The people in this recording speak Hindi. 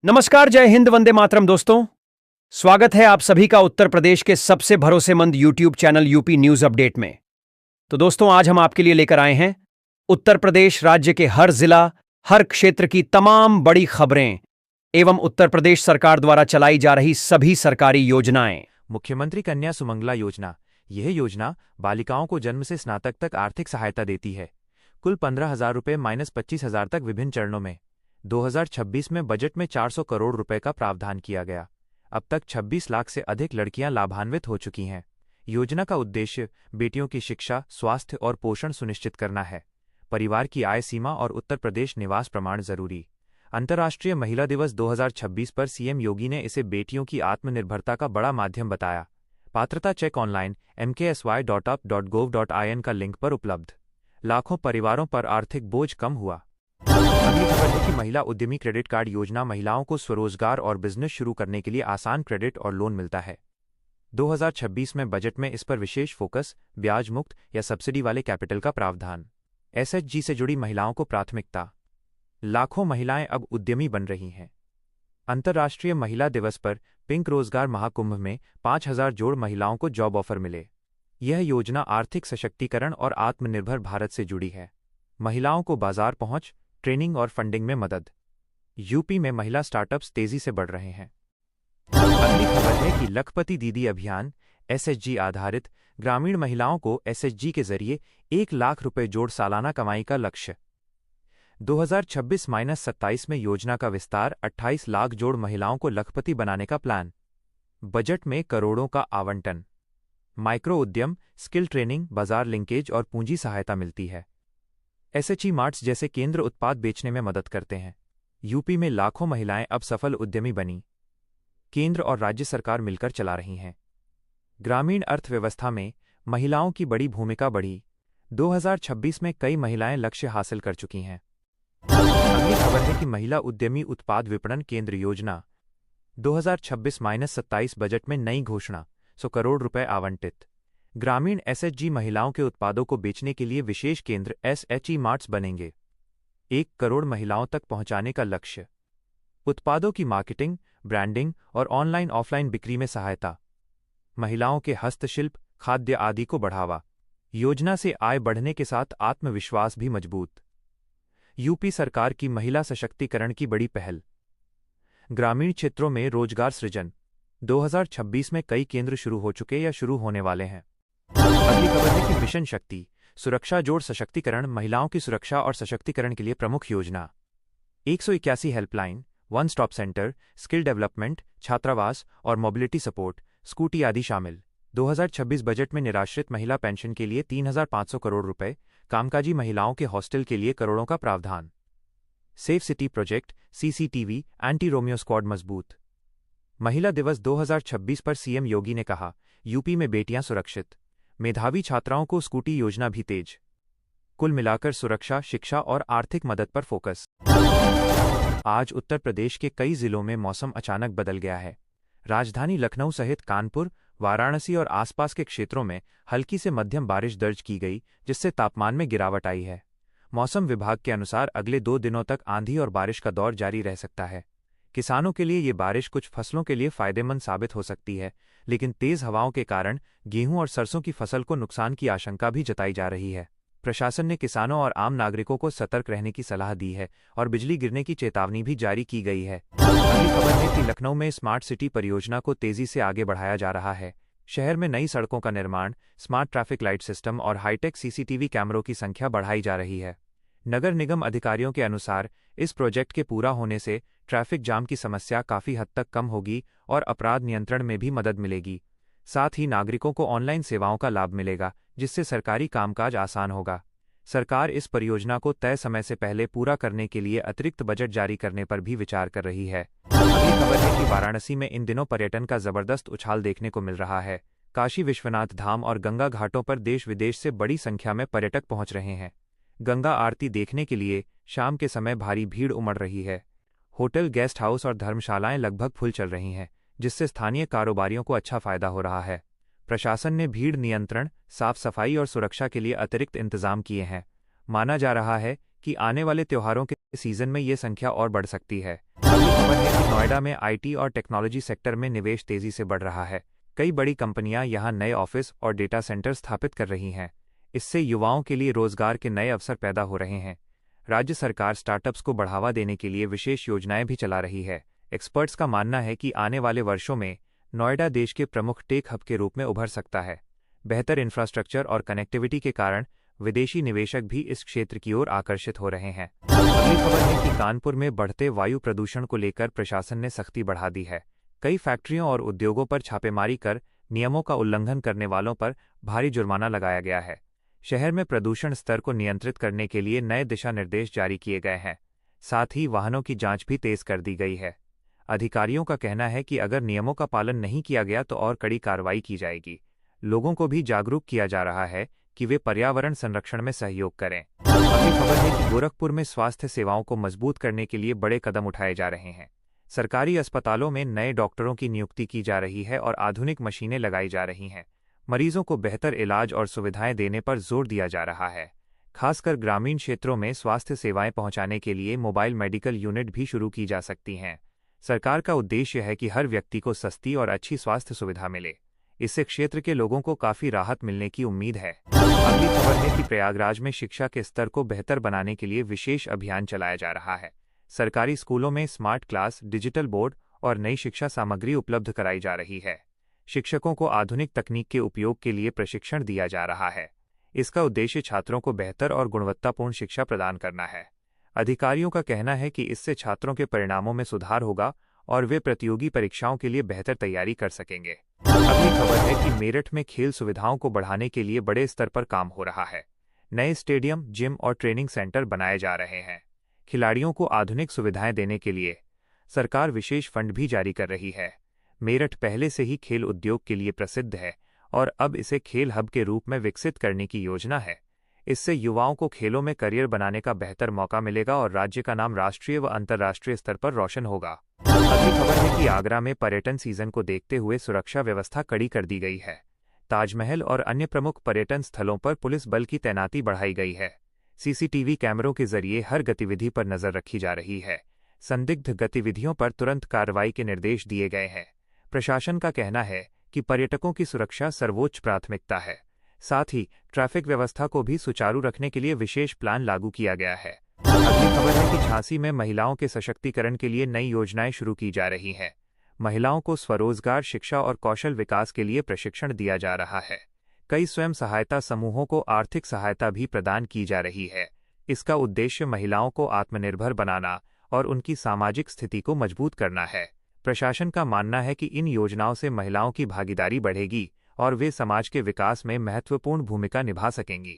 नमस्कार, जय हिंद, वंदे मातरम दोस्तों। स्वागत है आप सभी का उत्तर प्रदेश के सबसे भरोसेमंद YouTube channel UP news update में। तो दोस्तों, आज हम आपके लिए लेकर आए हैं उत्तर प्रदेश राज्य के हर जिला, हर क्षेत्र की तमाम बड़ी खबरें एवं उत्तर प्रदेश सरकार द्वारा चलाई जा रही सभी सरकारी योजनाएं। मुख्यमंत्री कन्या सुमंगला योजना। यह योजना बालिकाओं को जन्म से स्नातक तक आर्थिक सहायता देती है। कुल 15,000 रुपये -25,000 तक विभिन्न चरणों में। 2026 में बजट में 400 करोड़ रुपए का प्रावधान किया गया। अब तक 26 लाख से अधिक लड़कियां लाभान्वित हो चुकी हैं। योजना का उद्देश्य बेटियों की शिक्षा, स्वास्थ्य और पोषण सुनिश्चित करना है। परिवार की आय सीमा और उत्तर प्रदेश निवास प्रमाण जरूरी। अंतर्राष्ट्रीय महिला दिवस 2026 पर सीएम योगी ने इसे बेटियों की आत्मनिर्भरता का बड़ा माध्यम बताया। पात्रता चेक ऑनलाइन mksy.up.gov.in का लिंक पर उपलब्ध। लाखों परिवारों पर आर्थिक बोझ कम हुआ। अगली खबर है कि महिला उद्यमी क्रेडिट कार्ड योजना महिलाओं को स्वरोजगार और बिजनेस शुरू करने के लिए आसान क्रेडिट और लोन मिलता है। 2026 में बजट में इस पर विशेष फोकस। ब्याज मुक्त या सब्सिडी वाले कैपिटल का प्रावधान। एसएचजी से जुड़ी महिलाओं को प्राथमिकता। लाखों महिलाएं अब उद्यमी बन रही हैं। अंतर्राष्ट्रीय महिला दिवस पर पिंक रोजगार महाकुंभ में 5,000 जोड़ महिलाओं को जॉब ऑफर मिले। यह योजना आर्थिक सशक्तिकरण और आत्मनिर्भर भारत से जुड़ी है। महिलाओं को बाजार पहुंच, ट्रेनिंग और फंडिंग में मदद। यूपी में महिला स्टार्टअप्स तेजी से बढ़ रहे हैं। अगली खबर है कि लखपति दीदी अभियान। एसएचजी आधारित ग्रामीण महिलाओं को एसएचजी के जरिए 1 लाख रुपए जोड़ सालाना कमाई का लक्ष्य। 2026-27 में योजना का विस्तार। 28 लाख जोड़ महिलाओं को लखपति बनाने का प्लान। बजट में करोड़ों का आवंटन। माइक्रो उद्यम, स्किल ट्रेनिंग, बाजार लिंकेज और पूंजी सहायता मिलती है। एसएचजी मार्ट्स जैसे केंद्र उत्पाद बेचने में मदद करते हैं। यूपी में लाखों महिलाएं अब सफल उद्यमी बनी। केंद्र और राज्य सरकार मिलकर चला रही हैं। ग्रामीण अर्थव्यवस्था में महिलाओं की बड़ी भूमिका बढ़ी। 2026 में कई महिलाएं लक्ष्य हासिल कर चुकी हैं। अगली खबर है कि महिला उद्यमी उत्पाद विपणन केंद्र योजना। 2026-27 बजट में नई घोषणा। 100 करोड़ रुपए आवंटित। ग्रामीण एसएचजी महिलाओं के उत्पादों को बेचने के लिए विशेष केंद्र एसएचजी मार्ट्स बनेंगे। 1 करोड़ महिलाओं तक पहुंचाने का लक्ष्य। उत्पादों की मार्केटिंग, ब्रांडिंग और ऑनलाइन ऑफलाइन बिक्री में सहायता। महिलाओं के हस्तशिल्प, खाद्य आदि को बढ़ावा। योजना से आय बढ़ने के साथ आत्मविश्वास भी मजबूत। यूपी सरकार की महिला सशक्तिकरण की बड़ी पहल। ग्रामीण क्षेत्रों में रोजगार सृजन। 2026 में कई केंद्र शुरू हो चुके या शुरू होने वाले हैं। अगली खबर है कि मिशन शक्ति। सुरक्षा जोड़ सशक्तिकरण। महिलाओं की सुरक्षा और सशक्तिकरण के लिए प्रमुख योजना। 181 helpline, 1 stop centre, skill development, छात्रावास और मोबिलिटी सपोर्ट, स्कूटी आदि शामिल। 2026 बजट में निराश्रित महिला पेंशन के लिए 3,500 करोड़ रुपए। कामकाजी महिलाओं के हॉस्टल के लिए करोड़ों का प्रावधान। Safe city project, CCTV, anti Romeo squad मजबूत। महिला दिवस 2026 पर सीएम योगी ने कहा, यूपी में बेटियां सुरक्षित। मेधावी छात्राओं को स्कूटी योजना भी तेज। कुल मिलाकर सुरक्षा, शिक्षा और आर्थिक मदद पर फोकस। आज उत्तर प्रदेश के कई जिलों में मौसम अचानक बदल गया है। राजधानी लखनऊ सहित कानपुर, वाराणसी और आसपास के क्षेत्रों में हल्की से मध्यम बारिश दर्ज की गई, जिससे तापमान में गिरावट आई है। मौसम विभाग के अनुसार अगले 2 दिनों तक आंधी और बारिश का दौर जारी रह सकता है। किसानों के लिए ये बारिश कुछ फसलों के लिए फायदेमंद साबित हो सकती है, लेकिन तेज हवाओं के कारण गेहूं और सरसों की फसल को नुकसान की आशंका भी जताई जा रही है। प्रशासन ने किसानों और आम नागरिकों को सतर्क रहने की सलाह दी है और बिजली गिरने की चेतावनी भी जारी की गई है। अगली खबर है कि लखनऊ में स्मार्ट सिटी परियोजना को तेजी से आगे बढ़ाया जा रहा है। शहर में नई सड़कों का निर्माण, स्मार्ट ट्रैफिक लाइट सिस्टम और हाईटेक सीसीटीवी कैमरों की संख्या बढ़ाई जा रही है। नगर निगम अधिकारियों के अनुसार इस प्रोजेक्ट के पूरा होने से ट्रैफिक जाम की समस्या काफी हद तक कम होगी और अपराध नियंत्रण में भी मदद मिलेगी। साथ ही नागरिकों को ऑनलाइन सेवाओं का लाभ मिलेगा, जिससे सरकारी कामकाज आसान होगा। सरकार इस परियोजना को तय समय से पहले पूरा करने के लिए अतिरिक्त बजट जारी करने पर भी विचार कर रही है। अगली खबर है कि वाराणसी में इन दिनों पर्यटन का जबरदस्त उछाल देखने को मिल रहा है। काशी विश्वनाथ धाम और गंगा घाटों पर देश विदेश से बड़ी संख्या में पर्यटक पहुंच रहे हैं। गंगा आरती देखने के लिए शाम के समय भारी भीड़ उमड़ रही है। होटल, गेस्ट हाउस और धर्मशालाएं लगभग फुल चल रही हैं, जिससे स्थानीय कारोबारियों को अच्छा फायदा हो रहा है। प्रशासन ने भीड़ नियंत्रण, साफ सफाई और सुरक्षा के लिए अतिरिक्त इंतजाम किए हैं। माना जा रहा है कि आने वाले त्योहारों के सीजन में ये संख्या और बढ़ सकती है। अगली खबर है कि नोएडा में आईटी और टेक्नोलॉजी सेक्टर में निवेश तेजी से बढ़ रहा है। कई बड़ी कंपनियां यहां नए ऑफिस और डेटा सेंटर स्थापित कर रही हैं। इससे युवाओं के लिए रोजगार के नए अवसर पैदा हो रहे हैं। राज्य सरकार स्टार्टअप्स को बढ़ावा देने के लिए विशेष योजनाएं भी चला रही है। एक्सपर्ट्स का मानना है कि आने वाले वर्षों में नोएडा देश के प्रमुख टेक हब के रूप में उभर सकता है। बेहतर इंफ्रास्ट्रक्चर और कनेक्टिविटी के कारण विदेशी निवेशक भी इस क्षेत्र की ओर आकर्षित हो रहे हैं। अगली खबर है कि कानपुर में बढ़ते वायु प्रदूषण को लेकर प्रशासन ने सख्ती बढ़ा दी है। कई फैक्ट्रियों और उद्योगों पर छापेमारी कर नियमों का उल्लंघन करने वालों पर भारी जुर्माना लगाया गया है। शहर में प्रदूषण स्तर को नियंत्रित करने के लिए नए दिशा निर्देश जारी किए गए हैं। साथ ही वाहनों की जांच भी तेज कर दी गई है। अधिकारियों का कहना है कि अगर नियमों का पालन नहीं किया गया तो और कड़ी कार्रवाई की जाएगी। लोगों को भी जागरूक किया जा रहा है कि वे पर्यावरण संरक्षण में सहयोग करें। अगली खबर है कि गोरखपुर में स्वास्थ्य सेवाओं को मजबूत करने के लिए बड़े कदम उठाए जा रहे हैं। सरकारी अस्पतालों में नए डॉक्टरों की नियुक्ति की जा रही है और आधुनिक मशीनें लगाई जा रही हैं। मरीजों को बेहतर इलाज और सुविधाएं देने पर जोर दिया जा रहा है। खासकर ग्रामीण क्षेत्रों में स्वास्थ्य सेवाएं पहुंचाने के लिए मोबाइल मेडिकल यूनिट भी शुरू की जा सकती हैं। सरकार का उद्देश्य है कि हर व्यक्ति को सस्ती और अच्छी स्वास्थ्य सुविधा मिले। इससे क्षेत्र के लोगों को काफी राहत मिलने की उम्मीद है। अगली खबर है कि प्रयागराज में शिक्षा के स्तर को बेहतर बनाने के लिए विशेष अभियान चलाया जा रहा है। सरकारी स्कूलों में स्मार्ट क्लास, डिजिटल बोर्ड और नई शिक्षा सामग्री उपलब्ध कराई जा रही है। शिक्षकों को आधुनिक तकनीक के उपयोग के लिए प्रशिक्षण दिया जा रहा है। इसका उद्देश्य छात्रों को बेहतर और गुणवत्तापूर्ण शिक्षा प्रदान करना है। अधिकारियों का कहना है कि इससे छात्रों के परिणामों में सुधार होगा और वे प्रतियोगी परीक्षाओं के लिए बेहतर तैयारी कर सकेंगे। अगली खबर है कि मेरठ में खेल सुविधाओं को बढ़ाने के लिए बड़े स्तर पर काम हो रहा है। नए स्टेडियम, जिम और ट्रेनिंग सेंटर बनाए जा रहे हैं। खिलाड़ियों को आधुनिक सुविधाएं देने के लिए सरकार विशेष फंड भी जारी कर रही है। मेरठ पहले से ही खेल उद्योग के लिए प्रसिद्ध है और अब इसे खेल हब के रूप में विकसित करने की योजना है। इससे युवाओं को खेलों में करियर बनाने का बेहतर मौका मिलेगा और राज्य का नाम राष्ट्रीय व अंतर्राष्ट्रीय स्तर पर रोशन होगा। अगली खबर है कि आगरा में पर्यटन सीजन को देखते हुए सुरक्षा व्यवस्था कड़ी कर दी गई है। ताजमहल और अन्य प्रमुख पर्यटन स्थलों पर पुलिस बल की तैनाती बढ़ाई गई है। सीसीटीवी कैमरों के जरिए हर गतिविधि पर नजर रखी जा रही है। संदिग्ध गतिविधियों पर तुरंत कार्रवाई के निर्देश दिए गए हैं। प्रशासन का कहना है कि पर्यटकों की सुरक्षा सर्वोच्च प्राथमिकता है। साथ ही ट्रैफिक व्यवस्था को भी सुचारू रखने के लिए विशेष प्लान लागू किया गया है। अगली खबर है कि झांसी में महिलाओं के सशक्तिकरण के लिए नई योजनाएं शुरू की जा रही हैं। महिलाओं को स्वरोजगार, शिक्षा और कौशल विकास के लिए प्रशिक्षण दिया जा रहा है। कई स्वयं सहायता समूहों को आर्थिक सहायता भी प्रदान की जा रही है। इसका उद्देश्य महिलाओं को आत्मनिर्भर बनाना और उनकी सामाजिक स्थिति को मजबूत करना है। प्रशासन का मानना है कि इन योजनाओं से महिलाओं की भागीदारी बढ़ेगी और वे समाज के विकास में महत्वपूर्ण भूमिका निभा सकेंगी।